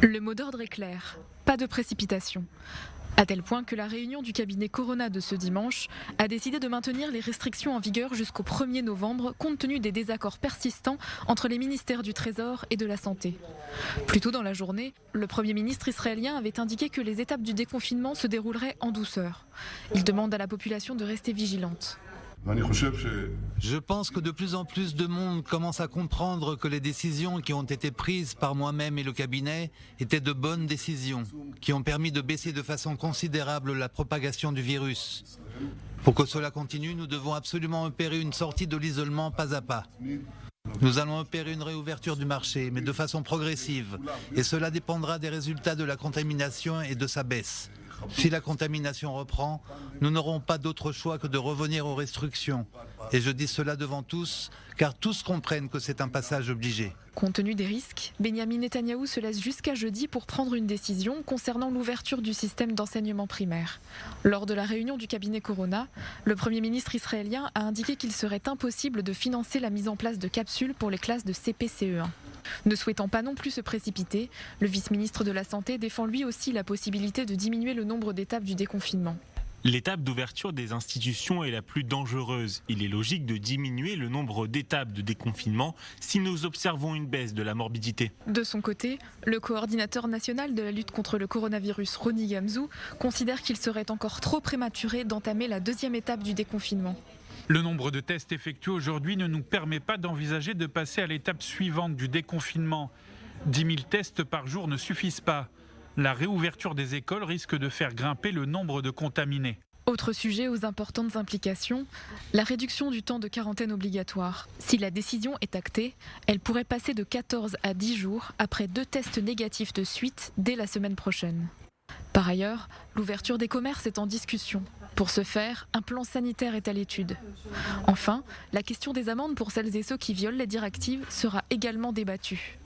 Le mot d'ordre est clair, pas de précipitation. À tel point que la réunion du cabinet Corona de ce dimanche a décidé de maintenir les restrictions en vigueur jusqu'au 1er novembre compte tenu des désaccords persistants entre les ministères du Trésor et de la Santé. Plus tôt dans la journée, le Premier ministre israélien avait indiqué que les étapes du déconfinement se dérouleraient en douceur. Il demande à la population de rester vigilante. Je pense que de plus en plus de monde commence à comprendre que les décisions qui ont été prises par moi-même et le cabinet étaient de bonnes décisions, qui ont permis de baisser de façon considérable la propagation du virus. Pour que cela continue, nous devons absolument opérer une sortie de l'isolement pas à pas. Nous allons opérer une réouverture du marché, mais de façon progressive, et cela dépendra des résultats de la contamination et de sa baisse. Si la contamination reprend, nous n'aurons pas d'autre choix que de revenir aux restrictions. Et je dis cela devant tous, car tous comprennent que c'est un passage obligé. Compte tenu des risques, Benyamin Netanyahou se laisse jusqu'à jeudi pour prendre une décision concernant l'ouverture du système d'enseignement primaire. Lors de la réunion du cabinet Corona, le Premier ministre israélien a indiqué qu'il serait impossible de financer la mise en place de capsules pour les classes de CP-CE1. Ne souhaitant pas non plus se précipiter, le vice-ministre de la Santé défend lui aussi la possibilité de diminuer le nombre d'étapes du déconfinement. L'étape d'ouverture des institutions est la plus dangereuse. Il est logique de diminuer le nombre d'étapes de déconfinement si nous observons une baisse de la morbidité. De son côté, le coordinateur national de la lutte contre le coronavirus, Roni Gamzou, considère qu'il serait encore trop prématuré d'entamer la deuxième étape du déconfinement. Le nombre de tests effectués aujourd'hui ne nous permet pas d'envisager de passer à l'étape suivante du déconfinement. 10 000 tests par jour ne suffisent pas. La réouverture des écoles risque de faire grimper le nombre de contaminés. Autre sujet aux importantes implications, la réduction du temps de quarantaine obligatoire. Si la décision est actée, elle pourrait passer de 14 à 10 jours après 2 tests négatifs de suite dès la semaine prochaine. Par ailleurs, l'ouverture des commerces est en discussion. Pour ce faire, un plan sanitaire est à l'étude. Enfin, la question des amendes pour celles et ceux qui violent les directives sera également débattue.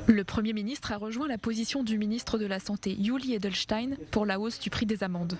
Le Premier ministre a rejoint la position du ministre de la Santé, Yuli Edelstein, pour la hausse du prix des amendes.